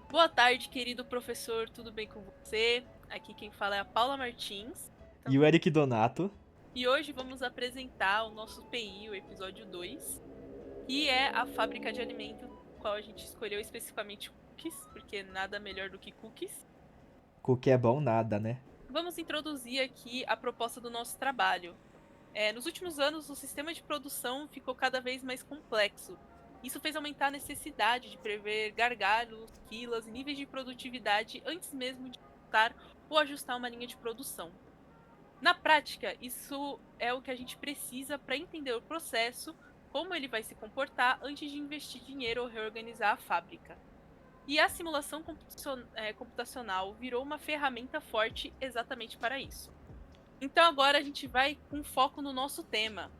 Boa tarde, querido professor, tudo bem com você? Aqui quem fala é a Paula Martins. E o Eric Donato. E hoje vamos apresentar o nosso PI, o episódio 2, que é a fábrica de alimentos, qual a gente escolheu especificamente cookies, porque nada melhor do que cookies. Cookie é bom nada, né? Vamos introduzir aqui a proposta do nosso trabalho. Nos últimos anos, o sistema de produção ficou cada vez mais complexo. Isso fez aumentar a necessidade de prever gargalos, filas e níveis de produtividade antes mesmo de montar ou ajustar uma linha de produção. Na prática, isso é o que a gente precisa para entender o processo, como ele vai se comportar antes de investir dinheiro ou reorganizar a fábrica. E a simulação computacional virou uma ferramenta forte exatamente para isso. Então agora a gente vai com foco no nosso tema.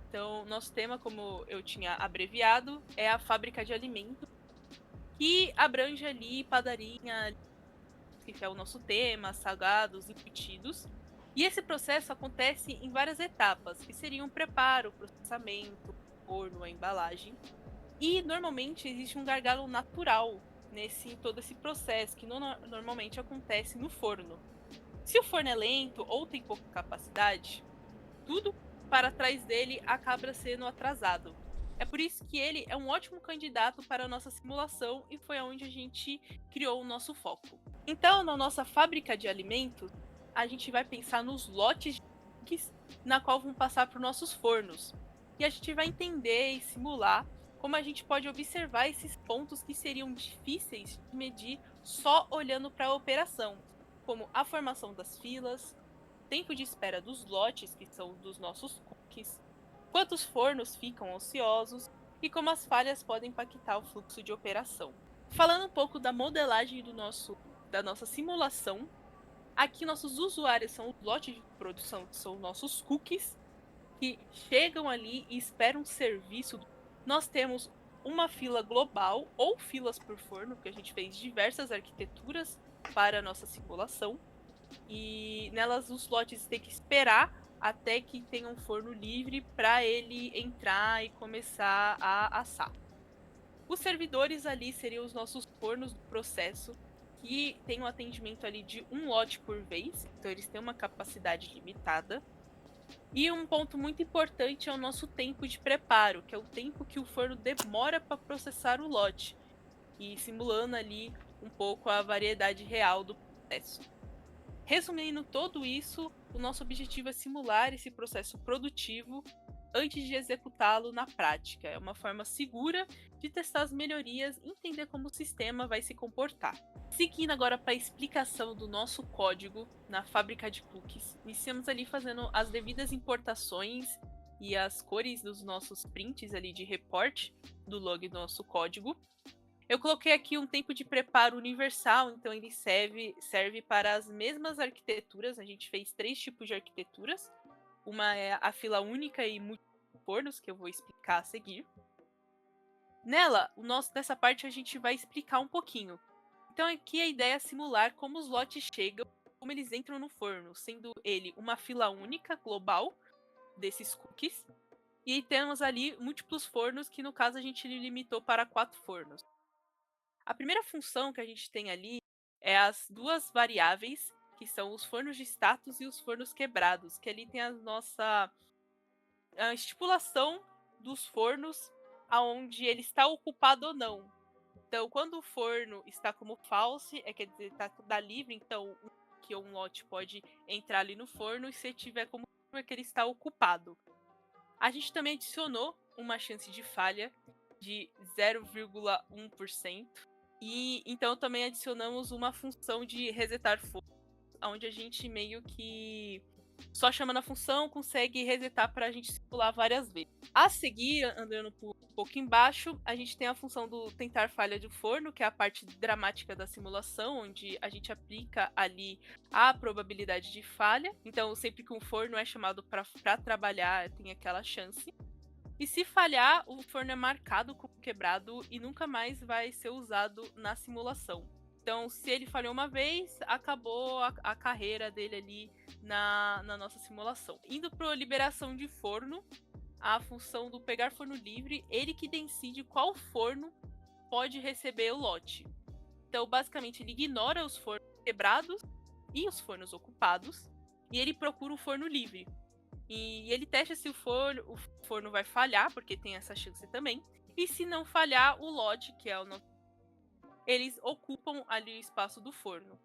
Então, nosso tema, como eu tinha abreviado, é a fábrica de alimentos, que abrange ali padaria, que é o nosso tema, salgados, embutidos. E esse processo acontece em várias etapas, que seriam o preparo, o processamento, o forno, a embalagem. E normalmente existe um gargalo natural nesse todo esse processo, que normalmente acontece no forno. Se o forno é lento ou tem pouca capacidade, tudo para trás dele acaba sendo atrasado. É por isso que ele é um ótimo candidato para a nossa simulação e foi onde a gente criou o nosso foco. Então, na nossa fábrica de alimentos, a gente vai pensar nos lotes de cookies na qual vão passar para os nossos fornos. E a gente vai entender e simular como a gente pode observar esses pontos que seriam difíceis de medir só olhando para a operação, como a formação das filas, tempo de espera dos lotes, que são dos nossos cookies, quantos fornos ficam ociosos e como as falhas podem impactar o fluxo de operação. Falando um pouco da modelagem da nossa simulação, aqui nossos usuários são os lotes de produção, que são nossos cookies, que chegam ali e esperam serviço. Nós temos uma fila global ou filas por forno, porque a gente fez diversas arquiteturas para a nossa simulação. E nelas os lotes têm que esperar até que tenha um forno livre para ele entrar e começar a assar. Os servidores ali seriam os nossos fornos do processo, que tem um atendimento ali de um lote por vez, então eles têm uma capacidade limitada. E um ponto muito importante é o nosso tempo de preparo, que é o tempo que o forno demora para processar o lote, e simulando ali um pouco a variedade real do processo. Resumindo tudo isso, o nosso objetivo é simular esse processo produtivo antes de executá-lo na prática. É uma forma segura de testar as melhorias e entender como o sistema vai se comportar. Seguindo agora para a explicação do nosso código na fábrica de cookies, iniciamos ali fazendo as devidas importações e as cores dos nossos prints ali de report do log do nosso código. Eu coloquei aqui um tempo de preparo universal, então ele serve para as mesmas arquiteturas. A gente fez 3 tipos de arquiteturas. Uma é a fila única e multifornos, que eu vou explicar a seguir. Nessa parte a gente vai explicar um pouquinho. Então aqui a ideia é simular como os lotes chegam, como eles entram no forno, sendo ele uma fila única global desses cookies. E temos ali múltiplos fornos, que no caso a gente limitou para 4 fornos. A primeira função que a gente tem ali é as duas variáveis, que são os fornos de status e os fornos quebrados, que ali tem a estipulação dos fornos aonde ele está ocupado ou não. Então, quando o forno está como false, quer dizer, tá livre, então que um lote pode entrar ali no forno, e se tiver como true, é que ele está ocupado. A gente também adicionou uma chance de falha de 0,1%. E então também adicionamos uma função de resetar forno, onde a gente meio que só chamando a função consegue resetar para a gente circular várias vezes. A seguir, andando um pouco embaixo, a gente tem a função do tentar falha do forno, que é a parte dramática da simulação, onde a gente aplica ali a probabilidade de falha. Então, sempre que um forno é chamado para trabalhar, tem aquela chance. E se falhar, o forno é marcado como quebrado e nunca mais vai ser usado na simulação. Então, se ele falhou uma vez, acabou a carreira dele ali na nossa simulação. Indo para a liberação de forno, a função do pegar forno livre, ele que decide qual forno pode receber o lote. Então, basicamente, ele ignora os fornos quebrados e os fornos ocupados, e ele procura um forno livre. E ele testa se o forno vai falhar, porque tem essa chance também. E se não falhar, o lote, que é o nosso, eles ocupam ali o espaço do forno.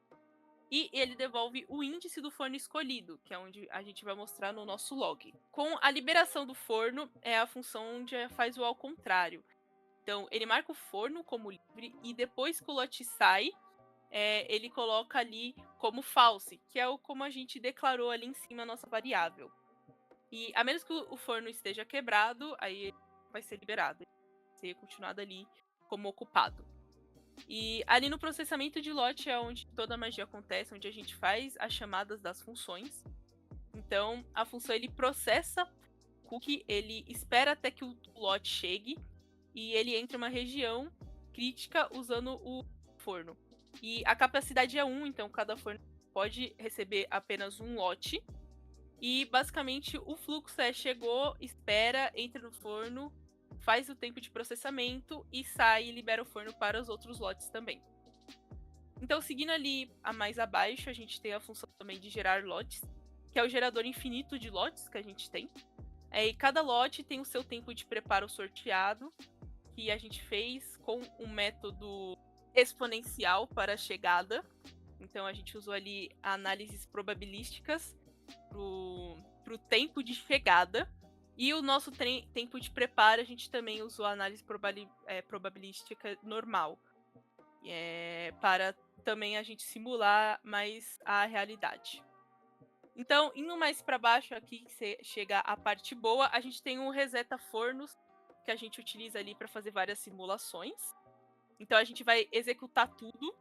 E ele devolve o índice do forno escolhido, que é onde a gente vai mostrar no nosso log. Com a liberação do forno, é a função onde faz o ao contrário. Então, ele marca o forno como livre e depois que o lote sai, ele coloca ali como false, que é como a gente declarou ali em cima a nossa variável. E a menos que o forno esteja quebrado, aí ele vai ser liberado. Vai ser continuado ali como ocupado. E ali no processamento de lote é onde toda a magia acontece, onde a gente faz as chamadas das funções. Então, a função ele processa o cookie, ele espera até que o lote chegue e ele entra em uma região crítica usando o forno. E a capacidade é 1, então cada forno pode receber apenas um lote. E basicamente o fluxo chegou, espera, entra no forno, faz o tempo de processamento e sai e libera o forno para os outros lotes também. Então, seguindo ali a mais abaixo, a gente tem a função também de gerar lotes, que é o gerador infinito de lotes que a gente tem. E cada lote tem o seu tempo de preparo sorteado, que a gente fez com um método exponencial para a chegada. Então, a gente usou ali análises probabilísticas para o tempo de chegada. E o nosso tempo de preparo, a gente também usou a análise probabilística normal. Para também a gente simular mais a realidade. Então, indo mais para baixo aqui, que chega a parte boa, a gente tem um reseta fornos, que a gente utiliza ali para fazer várias simulações. Então, a gente vai executar tudo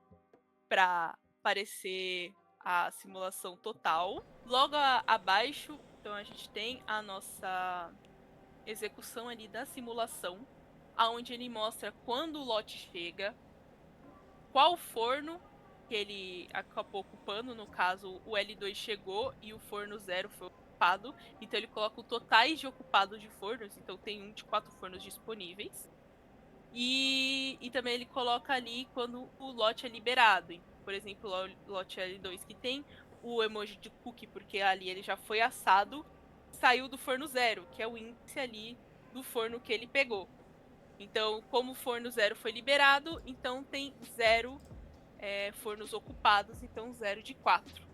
para parecer a simulação total. Logo abaixo, então a gente tem a nossa execução ali da simulação, aonde ele mostra quando o lote chega, qual forno que ele acabou ocupando, no caso o L2 chegou e o forno 0 foi ocupado, então ele coloca o totais de ocupados de fornos, então tem um de 4 fornos disponíveis. E também ele coloca ali quando o lote é liberado. Por exemplo, o lote L2 que tem o emoji de cookie, porque ali ele já foi assado, saiu do forno 0, que é o índice ali do forno que ele pegou. Então, como o forno 0 foi liberado, então tem 0 fornos ocupados, então 0 de 4.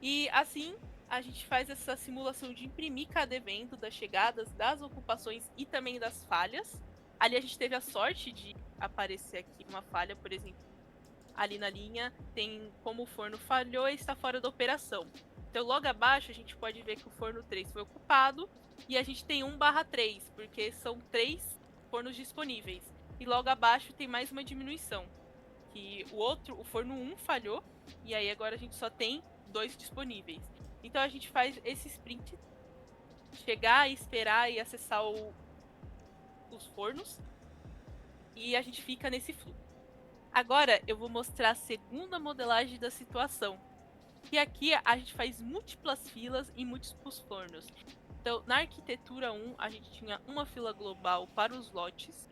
E assim, a gente faz essa simulação de imprimir cada evento, das chegadas, das ocupações e também das falhas. Ali a gente teve a sorte de aparecer aqui uma falha, por exemplo, ali na linha tem como o forno falhou e está fora da operação. Então logo abaixo a gente pode ver que o forno 3 foi ocupado e a gente tem 1/3, porque são 3 fornos disponíveis. E logo abaixo tem mais uma diminuição, que o forno 1 falhou e aí agora a gente só tem 2 disponíveis. Então a gente faz esse sprint, chegar, esperar e acessar os fornos e a gente fica nesse fluxo. Agora eu vou mostrar a segunda modelagem da situação, que aqui a gente faz múltiplas filas e múltiplos fornos. Então, na arquitetura 1, a gente tinha uma fila global para os lotes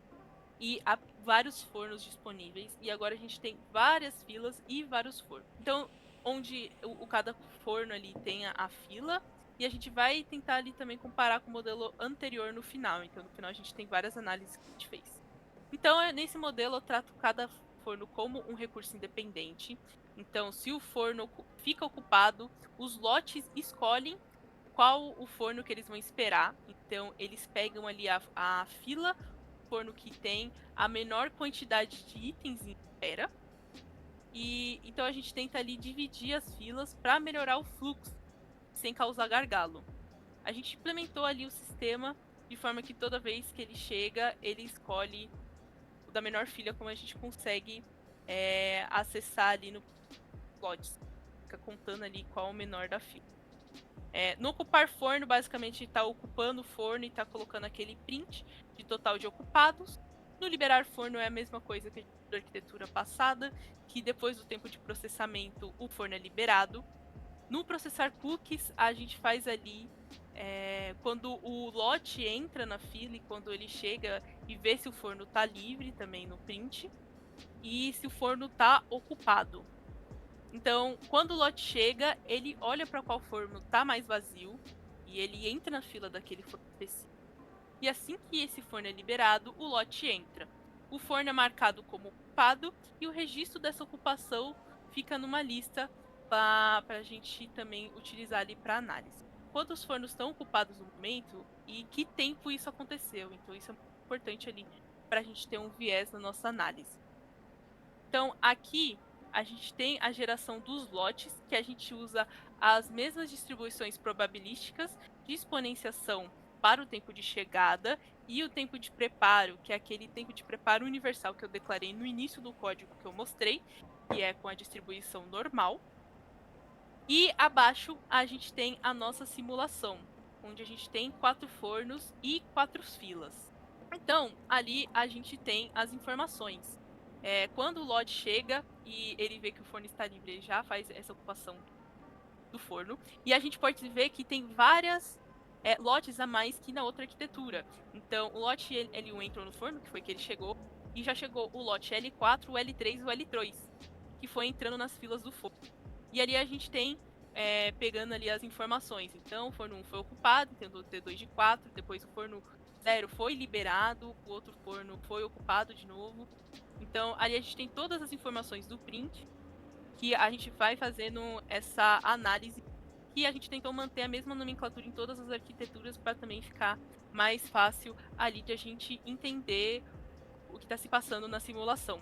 e há vários fornos disponíveis, e agora a gente tem várias filas e vários fornos. Então, onde cada forno ali tem a fila, e a gente vai tentar ali também comparar com o modelo anterior no final. Então, no final a gente tem várias análises que a gente fez. Então, nesse modelo eu trato cada forno como um recurso independente. Então, se o forno fica ocupado, os lotes escolhem qual o forno que eles vão esperar. Então, eles pegam ali a fila, o forno que tem a menor quantidade de itens em espera. E então a gente tenta ali dividir as filas para melhorar o fluxo, sem causar gargalo. A gente implementou ali o sistema de forma que toda vez que ele chega, ele escolhe o da menor fila, como a gente consegue acessar ali no plots. Fica contando ali qual o menor da fila. No ocupar forno, basicamente está ocupando o forno e está colocando aquele print de total de ocupados. No liberar forno é a mesma coisa que a gente da arquitetura passada, que depois do tempo de processamento o forno é liberado. No processar cookies, a gente faz ali quando o lote entra na fila e quando ele chega e vê se o forno está livre também no print. e se o forno está ocupado. Então, quando o lote chega, ele olha para qual forno está mais vazio e ele entra na fila daquele forno específico. E assim que esse forno é liberado, o lote entra. O forno é marcado como ocupado e o registro dessa ocupação fica numa lista para a gente também utilizar ali para análise. Quantos fornos estão ocupados no momento e que tempo isso aconteceu. Então, isso é muito importante ali para a gente ter um viés na nossa análise. Então, aqui a gente tem a geração dos lotes, que a gente usa as mesmas distribuições probabilísticas de exponenciação para o tempo de chegada e o tempo de preparo, que é aquele tempo de preparo universal que eu declarei no início do código que eu mostrei, que é com a distribuição normal. E abaixo a gente tem a nossa simulação, onde a gente tem 4 fornos e 4 filas. Então, ali a gente tem as informações. Quando o lote chega e ele vê que o forno está livre, ele já faz essa ocupação do forno. E a gente pode ver que tem várias lotes a mais que na outra arquitetura. Então, o lote L1 entrou no forno, que foi que ele chegou, e já chegou o lote L4, o L3 e o L3, que foi entrando nas filas do forno. E ali a gente tem, pegando ali as informações. Então, o forno 1 foi ocupado, então o T2 de 4, depois o forno 0 foi liberado, o outro forno foi ocupado de novo. Então, ali a gente tem todas as informações do print, que a gente vai fazendo essa análise, e a gente tentou manter a mesma nomenclatura em todas as arquiteturas para também ficar mais fácil ali de a gente entender o que está se passando na simulação.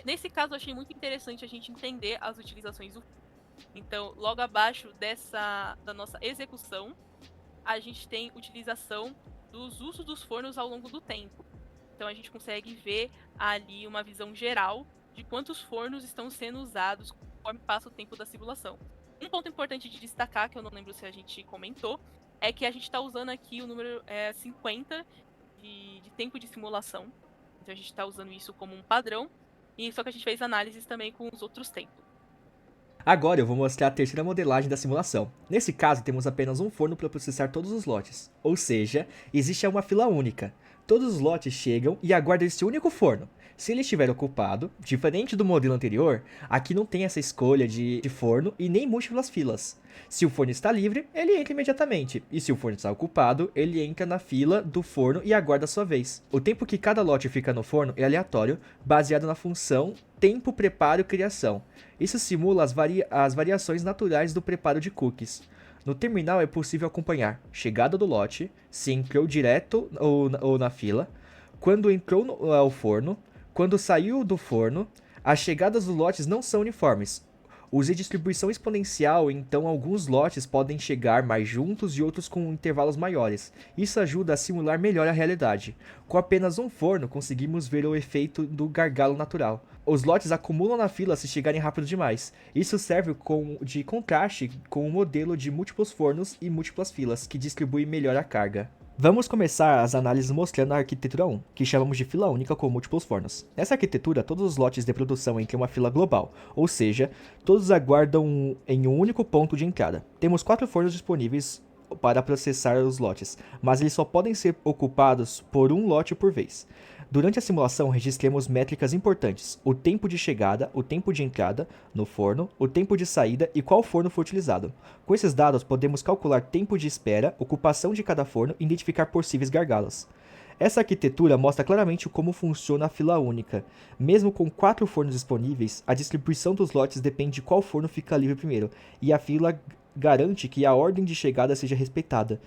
Nesse caso, eu achei muito interessante a gente entender as utilizações do. Então, logo abaixo da nossa execução, a gente tem utilização dos usos dos fornos ao longo do tempo. Então, a gente consegue ver ali uma visão geral de quantos fornos estão sendo usados conforme passa o tempo da simulação. Um ponto importante de destacar, que eu não lembro se a gente comentou, é que a gente está usando aqui o número 50 de tempo de simulação. Então, a gente está usando isso como um padrão. E só que a gente fez análises também com os outros tempos. Agora eu vou mostrar a terceira modelagem da simulação. Nesse caso, temos apenas um forno para processar todos os lotes, ou seja, existe uma fila única. Todos os lotes chegam e aguardam esse único forno. Se ele estiver ocupado, diferente do modelo anterior, aqui não tem essa escolha de forno e nem múltiplas filas. Se o forno está livre, ele entra imediatamente, e se o forno está ocupado, ele entra na fila do forno e aguarda a sua vez. O tempo que cada lote fica no forno é aleatório, baseado na função tempo, preparo, criação. Isso simula as variações naturais do preparo de cookies. No terminal é possível acompanhar chegada do lote, se entrou direto ou na fila, quando entrou ao forno, quando saiu do forno. As chegadas dos lotes não são uniformes. Use distribuição exponencial, então alguns lotes podem chegar mais juntos e outros com intervalos maiores. Isso ajuda a simular melhor a realidade. Com apenas um forno, conseguimos ver o efeito do gargalo natural. Os lotes acumulam na fila se chegarem rápido demais. Isso serve de contraste com o modelo de múltiplos fornos e múltiplas filas, que distribui melhor a carga. Vamos começar as análises mostrando a arquitetura 1, que chamamos de fila única com múltiplos fornos. Nessa arquitetura, todos os lotes de produção entram em uma fila global, ou seja, todos aguardam em um único ponto de entrada. Temos 4 fornos disponíveis para processar os lotes, mas eles só podem ser ocupados por um lote por vez. Durante a simulação, registremos métricas importantes: o tempo de chegada, o tempo de entrada no forno, o tempo de saída e qual forno foi utilizado. Com esses dados, podemos calcular tempo de espera, ocupação de cada forno e identificar possíveis gargalos. Essa arquitetura mostra claramente como funciona a fila única. Mesmo com 4 fornos disponíveis, a distribuição dos lotes depende de qual forno fica livre primeiro, e a fila garante que a ordem de chegada seja respeitada.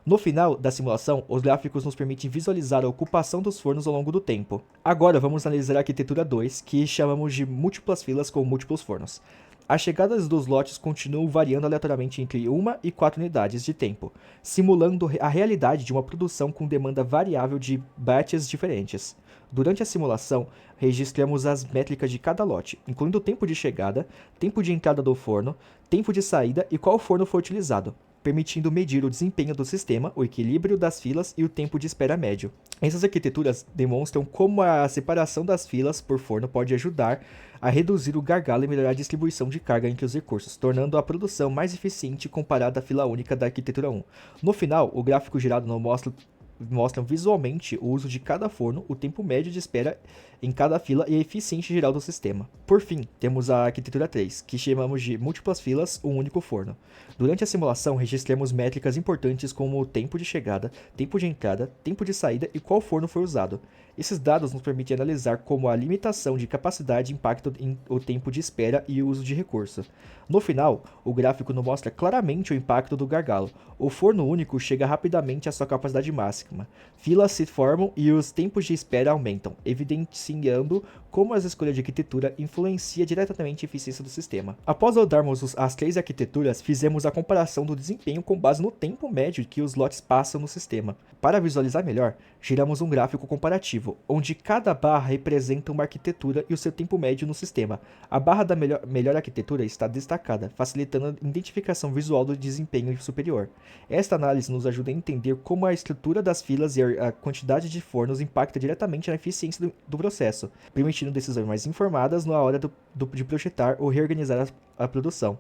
No final da simulação, os gráficos nos permitem visualizar a ocupação dos fornos ao longo do tempo. Agora vamos analisar a arquitetura 2, que chamamos de múltiplas filas com múltiplos fornos. As chegadas dos lotes continuam variando aleatoriamente entre 1 e 4 unidades de tempo, simulando a realidade de uma produção com demanda variável de batches diferentes. Durante a simulação, registramos as métricas de cada lote, incluindo o tempo de chegada, tempo de entrada do forno, tempo de saída e qual forno foi utilizado, permitindo medir o desempenho do sistema, o equilíbrio das filas e o tempo de espera médio. Essas arquiteturas demonstram como a separação das filas por forno pode ajudar a reduzir o gargalo e melhorar a distribuição de carga entre os recursos, tornando a produção mais eficiente comparada à fila única da arquitetura 1. No final, o gráfico gerado não mostra mostram visualmente o uso de cada forno, o tempo médio de espera em cada fila e a eficiência geral do sistema. Por fim, temos a arquitetura 3, que chamamos de múltiplas filas, um único forno. Durante a simulação, registramos métricas importantes como o tempo de chegada, tempo de entrada, tempo de saída e qual forno foi usado. Esses dados nos permitem analisar como a limitação de capacidade impacta o tempo de espera e o uso de recurso. No final, o gráfico nos mostra claramente o impacto do gargalo. O forno único chega rapidamente à sua capacidade máxima. Filas se formam e os tempos de espera aumentam, evidenciando como as escolhas de arquitetura influenciam diretamente a eficiência do sistema. Após rodarmos as 3 arquiteturas, fizemos a comparação do desempenho com base no tempo médio que os lotes passam no sistema. Para visualizar melhor, geramos um gráfico comparativo, onde cada barra representa uma arquitetura e o seu tempo médio no sistema. A barra da melhor arquitetura está destacada, facilitando a identificação visual do desempenho superior. Esta análise nos ajuda a entender como a estrutura das filas e a quantidade de fornos impacta diretamente na eficiência do processo, permitindo decisões mais informadas na hora de projetar ou reorganizar a produção,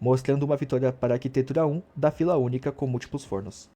mostrando uma vitória para a arquitetura 1 da fila única com múltiplos fornos.